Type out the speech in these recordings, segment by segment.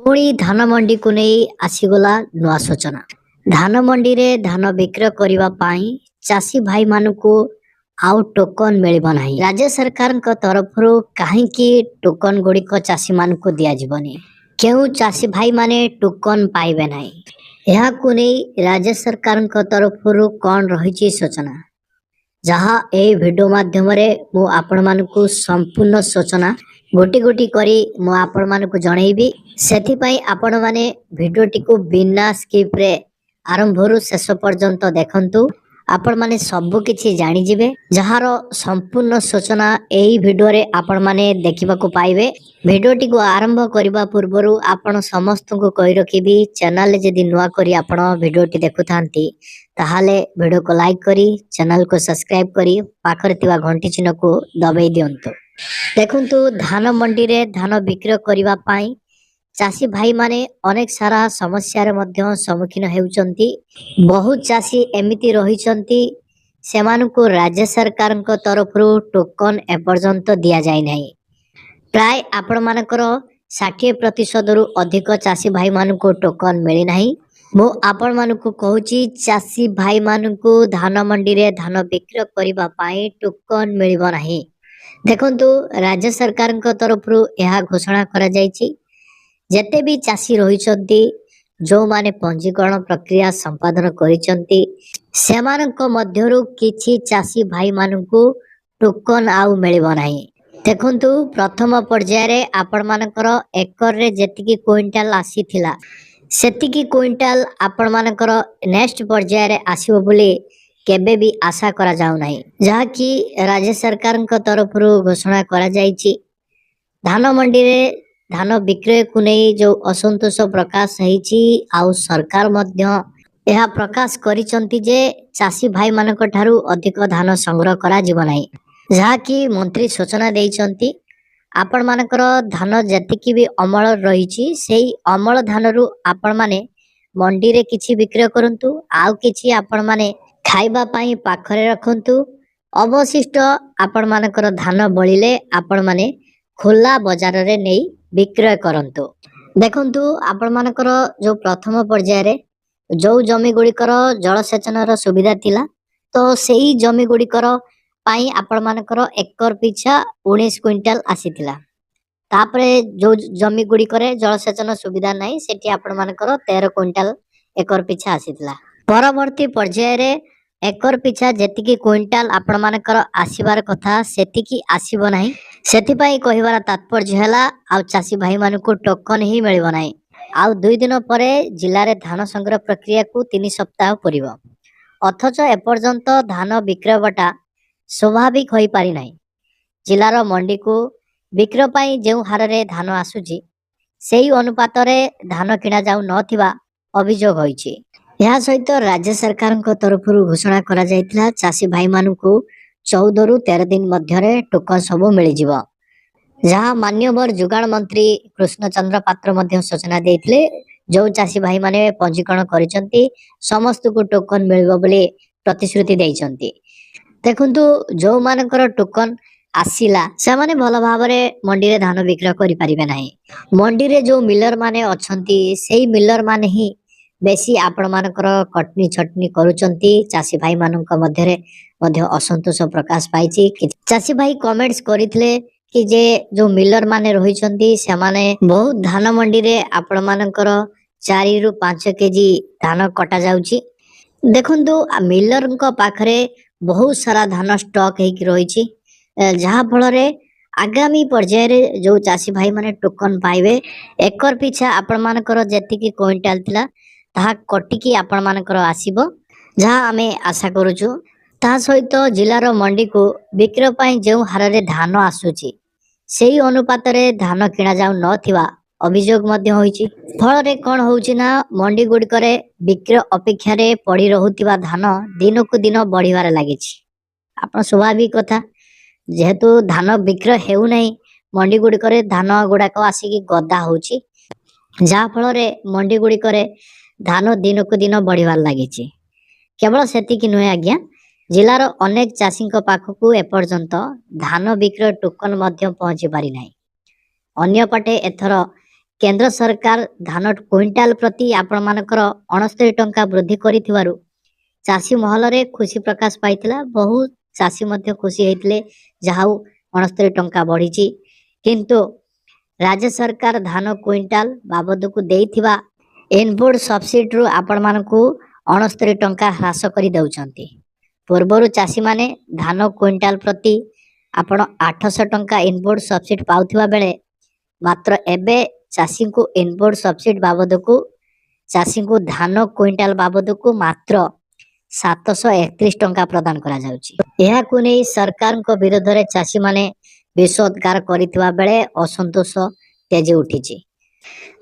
पुणी धान मंडी को नहीं आसीगला नुआ सूचना। धान मंडी रे धान विक्रय करबा पाई चासी भाई मानकु आउ टोकन मिलिबो नाही। राज्य सरकार को तरफरु काहेकि टोकन गुड़िक चासी मानकु दिया जीवनी। केउ चासी भाई माने टोकन पाइबे नाही। यहा को नहीं राज्य सरकार को तरफरु कौन रही सूचना जहाँ ए वीडियो माध्यम रे मु आपण मानकु संपूर्ण सूचना गोटी गोटी करी मु आपण मानकु जणैबी। सेथि पई आपण माने वीडियो टिकु बिना स्किप रे आरंभरु शेष पर्यंत देखंतु। आपण माने सब किछि जानि जिवे जहार संपूर्ण सूचना एही वीडियो रे आपण माने देखिबा को पाइबे। वीडियो टिकु आरंभ करिबा पूर्वरु आपण समस्त को कहि रखिबी चैनल जदि नुआ करी आपण वीडियो टी देखुथांती ताहाले वीडियो को लाइक करी चैनल को सब्सक्राइब करी पाखरे थिबा घंटी चिन्ह को दबाई दियंतु। देखंतु धान मंडी रे धान विक्रय करिबा पाई चासी भाई माने अनेक सारा समस्या रे मध्य सम्मुखीन हेउचंती। बहुत चासी एमिति रहिचंती सेमानकु राज्य सरकार को तरफरु टोकन एपर्यंत दिया जाय नाही। प्राय आपण मानकर 60% रु अधिक चासी भाई मानकु टोकन मिली नाही। मो आपण मानकु कहूची चासी भाई मानकु धान मंडी रे धान विक्रय करिबा पाई टोकन मिलिबो नाही। देखंतु राज्य सरकार को तरफरु यह घोषणा करा जायछि जेते भी चासी रहिचंती जो माने पंजीकरण प्रक्रिया संपादन करिचंती सेमानक मध्यरु किछि चासी भाई मानकु टोकन आउ मिलिबो नाही। देखंतु प्रथम पर्याय रे आपण मानकर एकर रे जेतिकी क्विंटल आसीथिला सेतिकी क्विंटल आपण मानकर नेक्स्ट पर्याय रे आसीबो बोली केबे भी आशा करा जाउ नाही। जहा कि राज्य सरकार को तरफरु घोषणा करा जायछि धान मंडी रे धान विक्रय को नहीं जो असंतोष प्रकाश होईची आउ सरकार मध्य यह प्रकाश करिचंती जे चासी भाई मानक ठारू अधिक धान संग्रह करा जीव नाही। जहा कि मंत्री सूचना देइचंती आपण मानकर धान जतिकी भी अमल रहिची सेही अमल धान रु आपण माने मंडी रे किछि विक्रय करंतु आउ किछि आपण माने खाइबा पाई पाखरे रखंतु। अवशिष्ट आपण मानकर धान बळिले आपण माने खोला बाजार रे नै विक्रय करंतु। देखंतु आपण मानकर जो प्रथम पर्याय रे जो जमी गुड़िकर जलसेचन रो सुविधा थिला तो सेही जमी गुड़िकर पाई आपण मानकर एकर पिछा 19 क्विंटल आसीथिला। तापरे जो जमी गुड़िकर जलसेचन सुविधा नाही सेठी आपण मानकर 13 क्विंटल एकर पिछा आसीथिला। परवर्ती पर्याय रे एकर पिछा जेतिकी क्विंटल आपण मानकर आसीबार कथा सेतिकी आसीबो नाही। सेति पई कहिबार तात्पर्य हैला आ चासी भाई मानकु टोकन ही मिलिबो नाही। आउ 2 दिन परे जिल्ला रे धान संग्रह प्रक्रिया को 3 सप्ताह परिबो अथच एपर्यंत धान विक्रय बटा स्वाभाविक होई पारि नाही। जिल्ला रो मंडी को विक्रय पई जेउ हार रे धान आसुची सेही अनुपात रे धान किना जाउ नथिबा अभियोग होईची। यह सहित राज्य सरकार को तरफरु घोषणा करा जायतिला चासी भाई मानकु 14 रु 13 दिन मध्यरे टोकन सब मिली जिवो। जहाँ मान्यवर जुगाड़ मंत्री कृष्ण चंद्र पात्र मध्य सूचना देइथिले जो चासी भाई माने पंजीकरण करिसंती समस्त को टोकन मिलिबो बोली प्रतिश्रुति देइसंती। देखंतु जो मानकर टोकन आसीला से माने भल भाबरे मंडी रे धान विक्रय करि परिबे नाही। मंडी रे जो मिलर माने अछंती सेही मिलर माने ही बेसी आपण मानकर कटनी छटनी करूचंती। चासी भाई मानक मध्यरे मध्य असंतोष प्रकाश पाइची। चासी भाई कमेंट्स करिथिले कि जे जो मिलर माने रहिचंती से माने बहुत धान मंडी रे आपण मानकर 4 रु 5 केजी धान कटा जाउची। देखंतु मिलर को पाखरे बहुत सारा धान स्टॉक हेकि रहिची जहा फल रे आगामी पर्याय रे जो चासी भाई माने टोकन पाइबे एकर पिछा आपण मानकर जेतिकी क्विंटल थिला ताहा कटिकी आपण मानकर आसीबो जहा आमे आशा करूछु। ता सहित जिल्लार मंडी को विक्रय पई जेउ हार रे धान आसुची सेही अनुपात रे धान किना जाउ नथिबा अभियोग मध्य होईची। फल रे कोन होउची ना मंडी गुडी करे विक्रय अपेक्षा रे पड़ी रहुतिबा धान दिन को दिन बढ़िबार लागिची। आपण स्वाभाविक कथा जेहेतु धान विक्रय हेउ नाही मंडी गुडी करे धान गुडा को आसीकी गदा होउची जहा फल रे मंडी गुडी करे धान दिन को दिन बढ़िबार लागिची। केवल सेतिकी नुहे आज्ञा जिलार अनेक चासी पाखकु एपर्यंत धान विक्रय टोकन मध्य पहुंची पारि नाही। अन्य पटे एथर केंद्र सरकार धान क्विंटाल प्रति आपण मानकर 69 टंका वृद्धि करिथिबारु चाषी महल रे खुशी प्रकाश पाइथिला। बहुत चाषी मध्य खुशी हेतले जहाउ 69 टंका बढ़ीची। किंतु राज्य सरकार धान क्विंटाल बाबद को देइथिबा इनपुट सब्सिडी रु आपण मानकू 69 टंका ह्रास करि दउचंती। पूर्वरु चाषी माने धान क्विंटाल प्रति आपण 800 टंका इनपुट सब्सिडी पाउथिबा बेले मात्र एबे चाषी को इनपुट सब्सिडी बाबद को चाषी को धान क्विंटाल बाबद को मात्र 731 टंका प्रदान करा जाउची। एहा को नै सरकार को विरोध रे चाषी माने विरोधगार करितबा बेले असंतोष तेजी उठिची।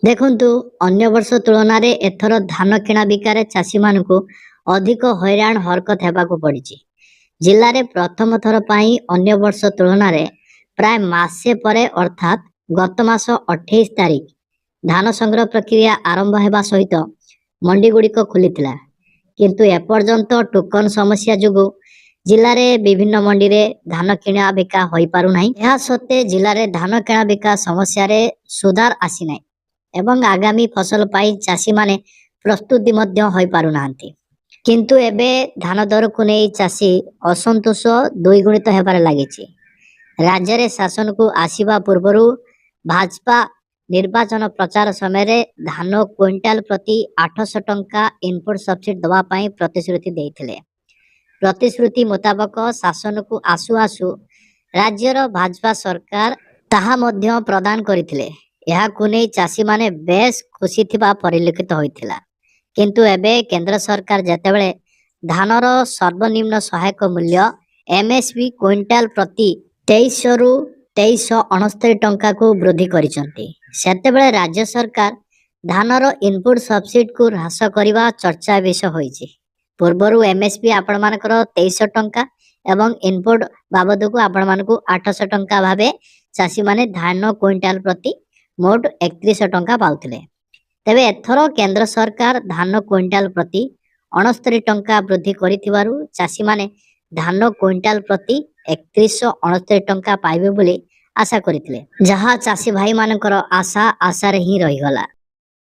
देखंतु अन्य वर्ष तुलना रे एथर धान किणा बिकारे चाषी मानकू अधिक हैरान हरकत हेबाकू पड़िची। जिल्ला रे प्रथम थर पाई अन्य वर्ष तुलना रे प्राय मासे परे अर्थात गत मास 28 तारीख धान संग्रह प्रक्रिया आरंभ हेबा सहित मंडी गुड़िक खुलिथिला। किंतु एपर्यंत टोकन समस्या जुगु जिल्ला रे विभिन्न मंडी रे धान किणा बिका होई पारु नाही। एहा सत्ते जिल्ला रे धान किणा बिका समस्या रे सुधार आसी नाही एवं आगामी फसल पाई चाषी माने प्रस्तुति मध्य होई पारु नांती। किंतु एबे धान दर को नहीं चाषी असंतोष द्विगुणित हेबार लागिची। राज्य रे शासन को आसीबा पूर्वरु भाजपा निर्वाचन प्रचार समय रे धान क्विंटाल प्रति 800 टंका इनपुट सब्सिडी दवा पाई प्रतिश्रुति देइथिले। प्रतिश्रुति मुताबक शासन को आसु आसु राज्यर भाजपा सरकार ताहा मध्य प्रदान करिथिले। एहा को नै चाषी माने बेस खुशी थिबा परिलक्षित होइथिला। किंतु एबे केंद्र सरकार जेतेबेले धानर सर्वनिम्न सहायक मूल्य एमएसपी क्विंटाल प्रति 2300 रु 2369 टंका को वृद्धि करिसंती सेतेबेले राज्य सरकार धानर इनपुट सब्सिडी को ह्रास करबा चर्चा विषय होइछि। पूर्वरु एमएसपी आपण मानकर 2300 टंका एवं इनपुट बाबद को आपण मानकू 800 टंका भाबे चाषी माने धान क्विंटाल प्रति मोट 31 टंका पाउथिले। तेबे एथरो केंद्र सरकार धान क्विंटाल प्रति 69 टंका वृद्धि करिथिबारु चाषी माने धान क्विंटाल प्रति 3169 टंका पाइबे बोली आशा करिथिले। जहा चाषी भाई मानकर आशा रे ही रही गला।